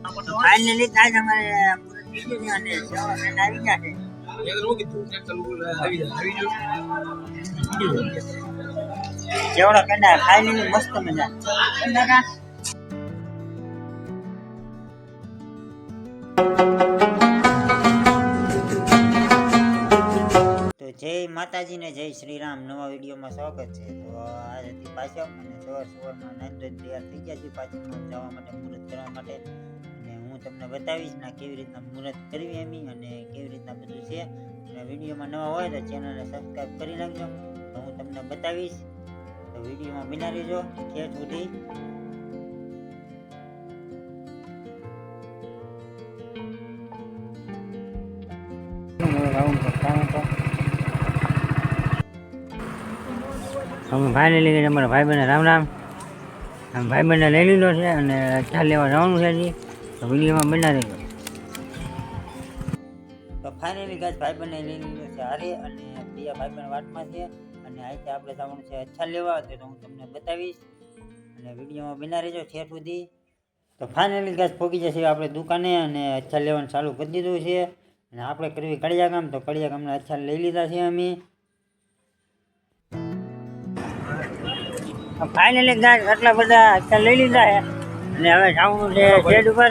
Finally guys અમારે મુરત થઈ ગયું છે અને સેવા ફ્રેન્ડ આવી ગયા છે. કેવડો કંડા ફાઇનલી મસ્ત મજા. તો જય માતાજી ને જય શ્રી રામ. નવા વિડીયોમાં સ્વાગત છે. તો આજથી પાછા મને સવારમાં નાઈન તૈયાર થઈ ગયા છે પાછળ જવા માટે મુહૂર્ત કરવા માટે. અને હું તમને બતાવીશ ને કેવી રીતના મુહૂર્ત કરવી એમ અને કેવી રીતના બધું છે. અને વિડીયોમાં નવા હોય તો ચેનલને સબસ્ક્રાઈબ કરી નાખજો. તો હું તમને બતાવીશ. તો વિડીયોમાં બિના રહેજો છેક સુધી. અમે ફાઇનલી અમારા ભાઈબંધને રામ રામ. આમ ભાઈબંધને લઈ લીધો છે અને ચાલ લેવા જવાનું છે હજી. તો વિડીયોમાં બના રહેજો. તો ફાઇનલી ગાઈસ ભાઈબંધને લઈ લીધો છે હારે અને બીજા ભાઈબંધ વાટમાં છે. અને અહીંથી આપણે જવાનું છે અચ્છા લેવા. તો હું તમને બતાવીશ અને વિડીયોમાં બના રહેજો છેક સુધી. તો ફાઇનલી ગાઈસ પહોંચી જશે આપણે દુકાને અને અચ્છા લેવાનું ચાલુ કરી દીધું છે. અને આપણે કરવી કડિયા ગામ. તો કડિયા ગામને અચ્છા લઈ લીધા છે અમે. ફાઇનલી ગાઈસ આટલા બધા અચ્છા લઈ લીધા છે અને હવે જવાનું છે શેડ ઉપર.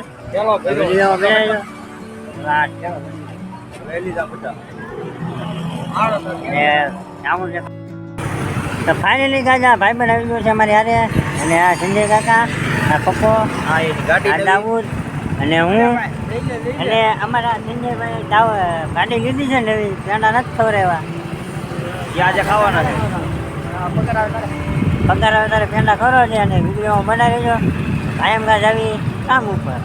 તો ફાઇનલી ગાઈસ ભાઈબંધ આવી ગયો છે અમારી હારે. અને આ સંજય કાકા, આ પપ્પો, આ દાઉદ અને હું. અને અમારા સંજયભાઈ ગાડી લીધી છે ને એવી પેંડા નથી ખવડાવ્યા. આજે ખાવાના છે. પગાર આવે તારે પેંડા ખરો છે અને વિડીયોમાં બનાવી લેજો. કાયમ ગાજ આવી કામ ઉપર.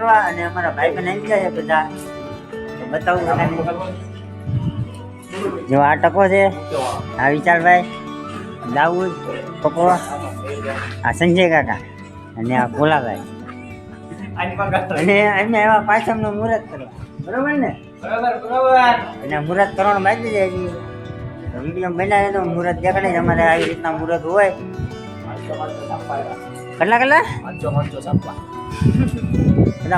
અને અમારા ભાઈ બહેન આવી ગયા છે બધા. તો બતાવું જો આ ટકો છે, આ વિશાલભાઈ, દાઉદ, પપ્પો, આ સંજય કાકા અને આ ભોલાભાઈ. અને એમને એવા પાછળનું મુહૂર્ત કરવા બરોબર ને. અને મુહૂર્ત કરવાનું બાકી જાય છે. વિડીયો બનાવે તો મુહૂર્ત દેખાડે છે અમારે આવી રીતના મુહૂર્ત હોય. કેટલા બધા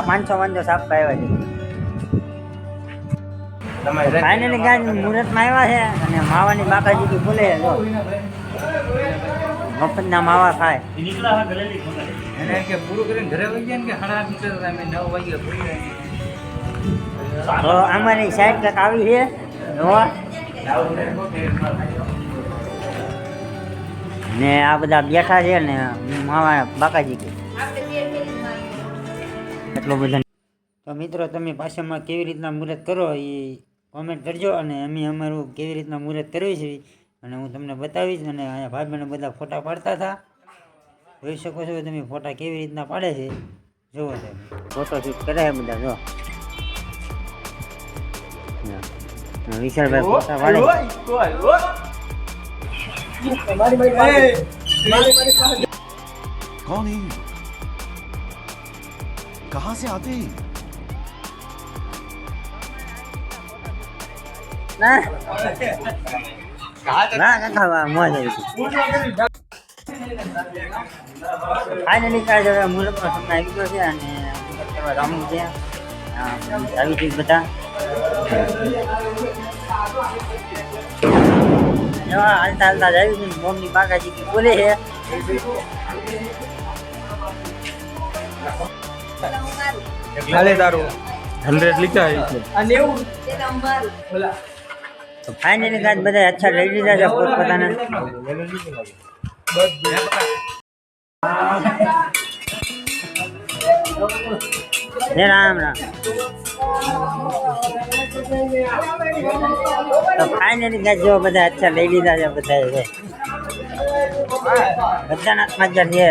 500 સાપ આવ્યા છે. ફાઇનલી ગાય મુહૂર્તમાં આવ્યા છે અને માવાની બાકાજી બોલે જો મફતના માવા ખાય. તો અમારી સાઈડ કંઈક આવી છે. ને આ બધા બેઠા છે ને માવા બાકાજી કે એટલો બધા. તો મિત્રો તમે પાછળમાં કેવી રીતના મુહૂર્ત કરો એ કોમેન્ટ કરજો. અને અમે અમારું કેવી રીતના મુહૂર્ત કરવી છે અને હું તમને બતાવીશ. અને અહીંયા ભાઈ બહેનો બધા ફોટા પાડતા હતા. જોઈ શકો છો તમે ફોટા કેવી રીતના પાડે છે. જુઓ તમે ફોટો શૂટ કરે છે બધા. જો વિશાલભાઈ ફોટા પાડે. कौन है? कहाँ से आते हैं? ફાઇનલી કાલે હવે મુહૂર્તનો સમય આવી ગયો છે અને મુહૂર્ત કરવા જવાનું છે. આવી છે બધા હાલતા હાલતા જ આવી છે. મમ્મી બાકાજી બોલે છે. તો ફાઇનલી ગાજ બધા અચ્છા લઈ લીધા છે પોતપોતાના. રામ રામ. તો ફાઇનલી ગાજ જો બધા અચ્છા લઈ લીધા છે બધા. બધાના હાથમાં જ છે.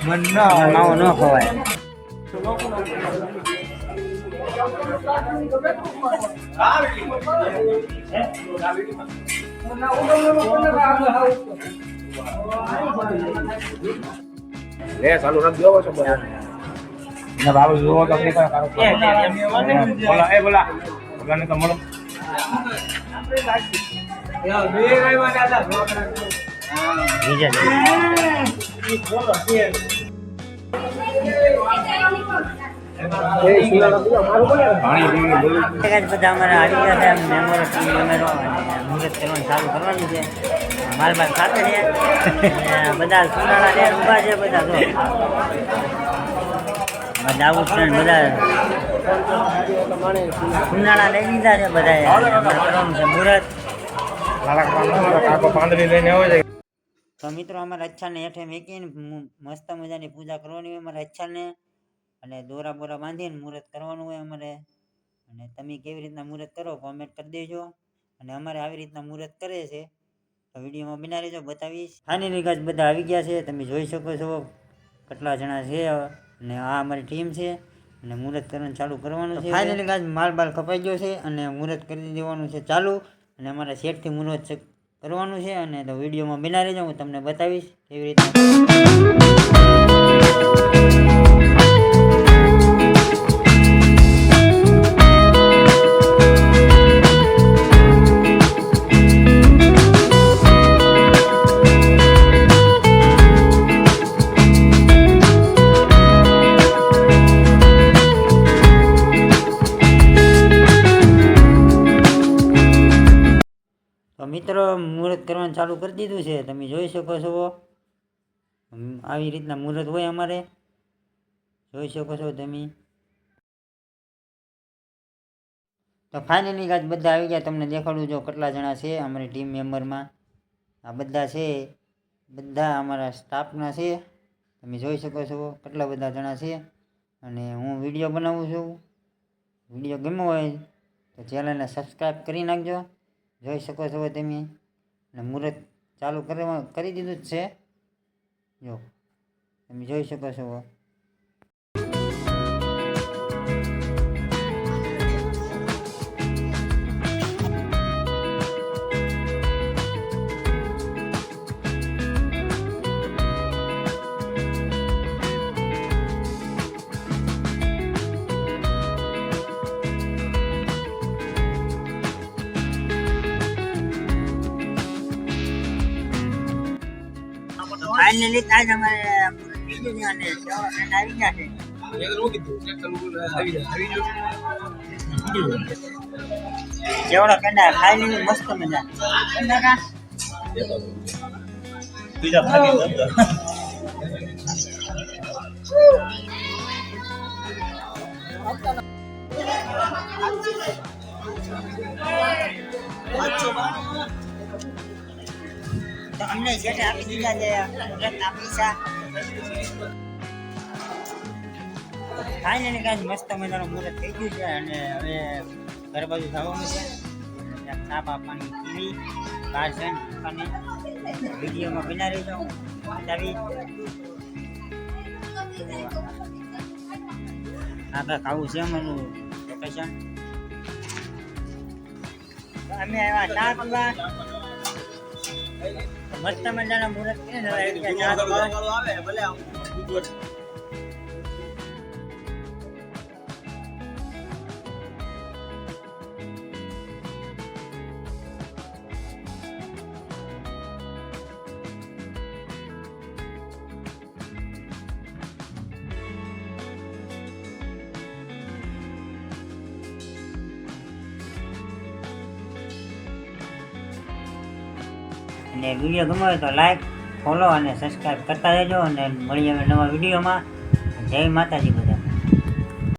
માવો ન ખવાય. ચાલુ રાખજો છો ના બાબુ જોવો તો આપણે કારો બોલા એ બોલા બોલાને તો મળો બધા અમારા આવી ગયા છે મેમ્બરો ટીમ મેમ્બરો મુહૂર્ત કરવાનું ચાલુ કરવાનું છે. માલ ખાતે છે બધા સુનાળા ને ઊભા છે બધા જો દાઉદ ફ્રેન્ડ બધા સુનાળા લઈ લીધા છે બધા કરવાનું છે મુહૂર્ત. પાંદડી લઈને આવે છે. તો મિત્રો અમારે અચ્છાને હેઠે મેકીને મસ્ત મજાની પૂજા કરવાની હોય અમારે અચ્છાને અને દોરા બોરા બાંધીને મુહૂર્ત કરવાનું હોય અમારે. અને તમે કેવી રીતના મુહૂર્ત કરો કોમેન્ટ કરી દેજો. અને અમારે આવી રીતના મુહૂર્ત કરે છે તો વિડીયોમાં બના રહેજો બતાવીશ. ફાઇનલી ગાઈસ બધા આવી ગયા છે તમે જોઈ શકો છો કેટલા જણા છે. અને આ અમારી ટીમ છે અને મુહૂર્ત કરવાનું ચાલુ કરવાનું છે. ફાઇનલી ગાઈસ માલ બાલ કપાઈ ગયો છે અને મુહૂર્ત કરી દેવાનું છે ચાલુ. અને અમારે સેટથી મુહૂર્ત કરવાનું છે અને તો વિડીયોમાં બના રહેજો હું તમને બતાવીશ કેવી રીતના. તો મિત્રો મુહૂર્ત કરવાનું ચાલુ કરી દીધું છે તમે જોઈ શકો છો. આવી રીતના મુહૂર્ત હોય અમારે જોઈ શકો છો તમે. તો ફાઇનલી ગાઈસ બધા આવી ગયા તમને દેખાડું જો કેટલા જણા છે અમારી ટીમ મેમ્બરમાં. આ બધા છે બધા અમારા સ્ટાફના છે તમે જોઈ શકો છો કેટલા બધા જણા છે. અને હું વિડીયો બનાવું છું. વિડીયો ગમ્યો હોય તો ચેનલને સબસ્ક્રાઈબ કરી નાખજો. જોઈ શકો છો તમે. અને મુહૂર્ત ચાલુ કરી દીધું જ છે જો તમે જોઈ શકો છો. ફાઇનલી તાજ અમારે બીજું ને અને આવી ગયા છે. કેવડો કંડા ફાઇનલી મસ્ત મજા બીજા ભાગી તો અમને જેટે આપી દીધા છે મુહૂર્તના પૈસા. ફાઇનલી કાંઈ મસ્ત મજાનું મુહૂર્ત થઈ ગયું છે અને હવે ઘર બાજુ જવાનું છે. ચા પાવાની પીવી બહાર જઈને દુકાને વિડીયોમાં બના રહેજો બતાવી. આપણે ખાવું છે અમારું લોકેશન. અમે આવ્યા ચા પીવા મસ્ત મજાના મુહૂર્ત કરીને અને વિડીયો ગમ્યો હોય તો લાઈક ફોલો અને સબસ્ક્રાઈબ કરતા રહેજો. અને મળીએ હવે નવા વિડીયોમાં. જય માતાજી.